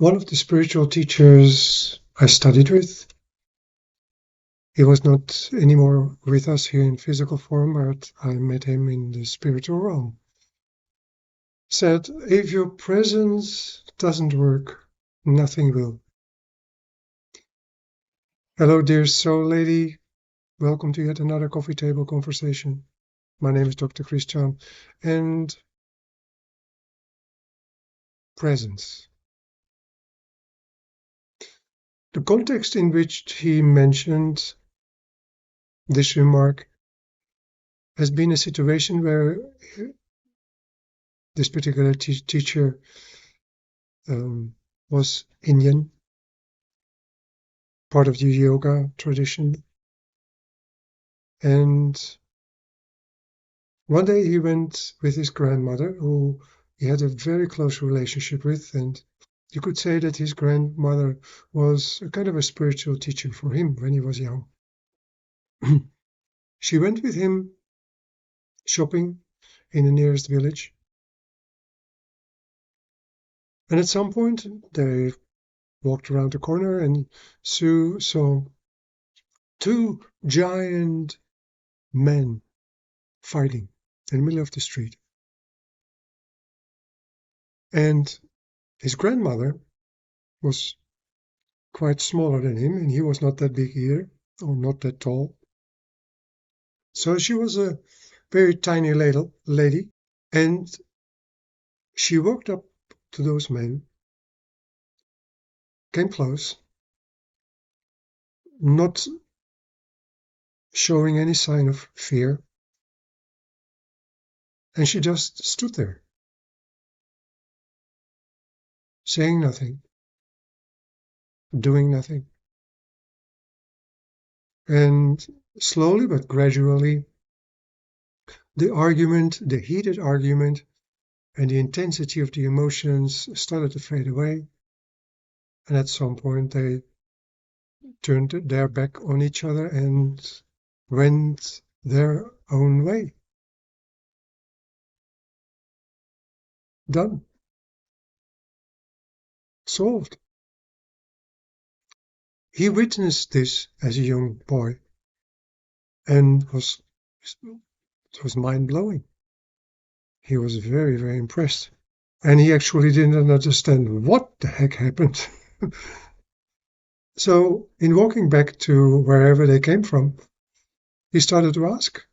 One of the spiritual teachers I studied with, he was not anymore with us here in physical form, but I met him in the spiritual realm, said, if your presence doesn't work, nothing will. Hello, dear soul lady. Welcome to yet another coffee table conversation. My name is Dr. Christiaan, and presence. The context in which he mentioned this remark has been a situation where this particular teacher was Indian, part of the yoga tradition. And one day he went with his grandmother, who he had a very close relationship with, and you could say that his grandmother was a kind of a spiritual teacher for him when he was young. She went with him shopping in the nearest village. And at some point, they walked around the corner and Sue saw two giant men fighting in the middle of the street. And his grandmother was quite smaller than him, and he was not that big either, or not that tall. So she was a very tiny little lady, and she walked up to those men, came close, not showing any sign of fear, and she just stood there, saying nothing, doing nothing. And slowly but gradually, the heated argument, and the intensity of the emotions started to fade away. And at some point, they turned their back on each other and went their own way. Done. Solved. He witnessed this as a young boy, and it was mind-blowing. He was very, very impressed. And he actually didn't understand what the heck happened. So in walking back to wherever they came from, he started to ask,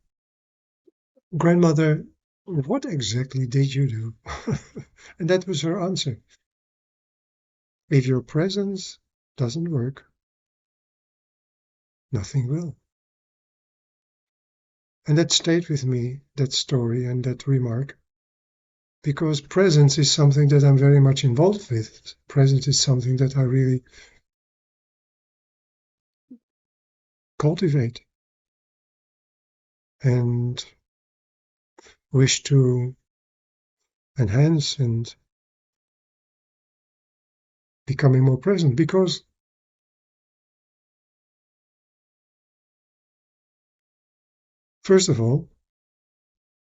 Grandmother, what exactly did you do? And that was her answer. If your presence doesn't work, nothing will. And that stayed with me, that story and that remark, because presence is something that I'm very much involved with. Presence is something that I really cultivate and wish to enhance and becoming more present, because first of all,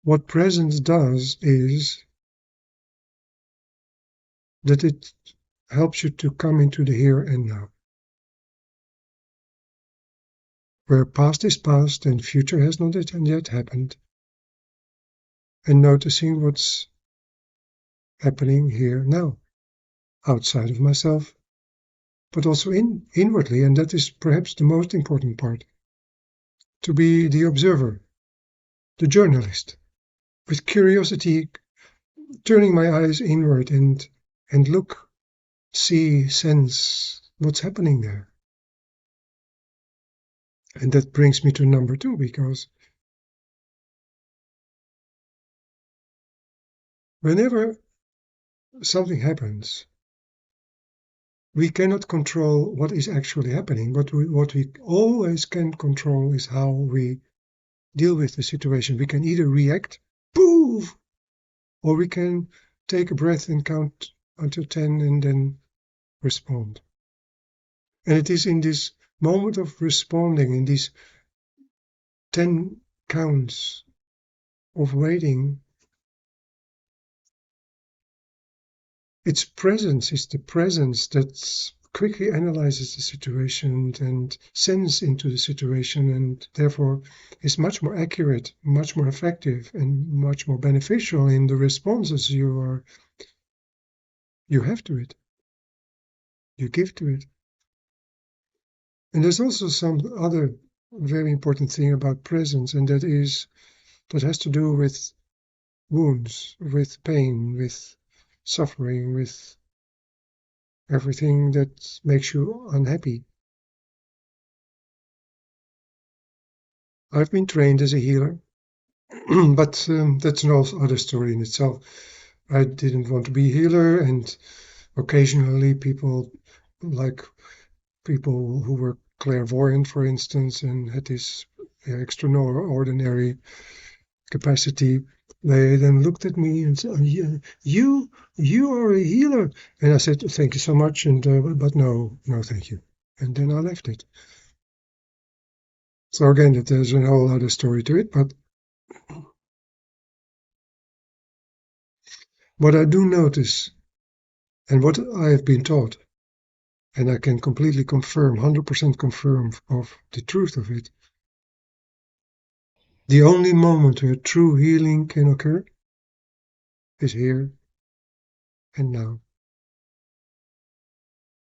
what presence does is that it helps you to come into the here and now, where past is past and future has not yet happened, and noticing what's happening here now, outside of myself, but also inwardly, and that is perhaps the most important part, to be the observer, the journalist, with curiosity, turning my eyes inward and look, see, sense what's happening there. And that brings me to number 2, because whenever something happens, we cannot control what is actually happening, but what we always can control is how we deal with the situation. We can either react, poof, or we can take a breath and count until 10 and then respond. And it is in this moment of responding, in these 10 counts of waiting, It's presence, it's the presence that quickly analyzes the situation and sends into the situation, and therefore is much more accurate, much more effective, and much more beneficial in the responses you have to it, you give to it. And there's also some other very important thing about presence, and that has to do with wounds, with pain, with suffering, with everything that makes you unhappy. I've been trained as a healer, but that's another story in itself. I didn't want to be a healer, and occasionally like people who were clairvoyant, for instance, and had this extraordinary capacity, they then looked at me and said, you are a healer. And I said, thank you so much, and but no, thank you. And then I left it. So again, there's a whole other story to it, but what I do notice, and what I have been taught, and I can completely confirm, 100% confirm of the truth of it, the only moment where true healing can occur is here and now.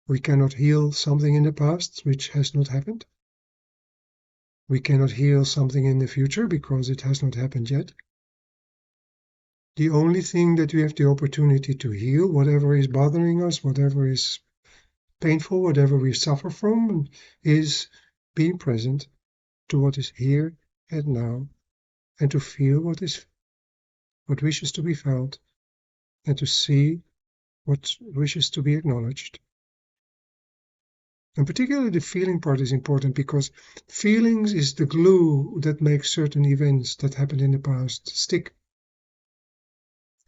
We cannot heal something in the past which has not happened. We cannot heal something in the future because it has not happened yet. The only thing that we have the opportunity to heal, whatever is bothering us, whatever is painful, whatever we suffer from, is being present to what is here and now, and to feel what wishes to be felt, and to see what wishes to be acknowledged. And particularly the feeling part is important, because feelings is the glue that makes certain events that happened in the past stick.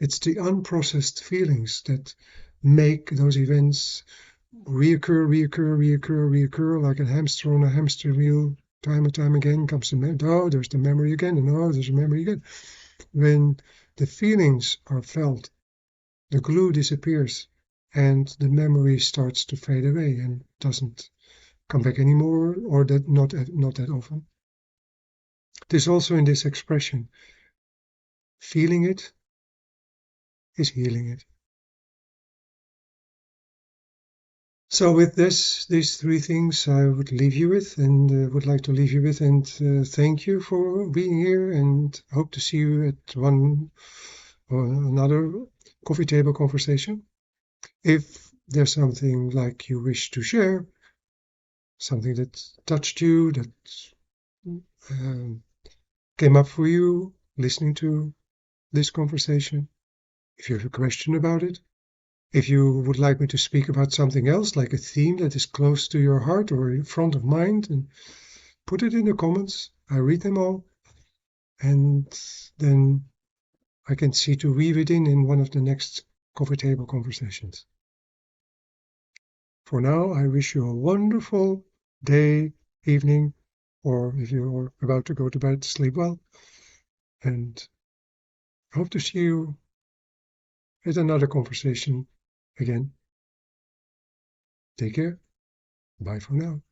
It's the unprocessed feelings that make those events reoccur, like a hamster on a hamster wheel. Time and time again comes the memory. Oh, there's the memory again, and oh, there's the memory again. When the feelings are felt, the glue disappears, and the memory starts to fade away and doesn't come back anymore, or that not that often. There's also in this expression, feeling it is healing it. So with these three things I would leave you with, and would like to leave you with, and thank you for being here, and hope to see you at one or another coffee table conversation. If there's something like you wish to share, something that touched you, that came up for you listening to this conversation, if you have a question about it, if you would like me to speak about something else, like a theme that is close to your heart or in front of mind, and put it in the comments. I read them all, and then I can see to weave it in one of the next coffee table conversations. For now, I wish you a wonderful day, evening, or if you're about to go to bed, sleep well, and hope to see you at another conversation again. Take care. Bye for now.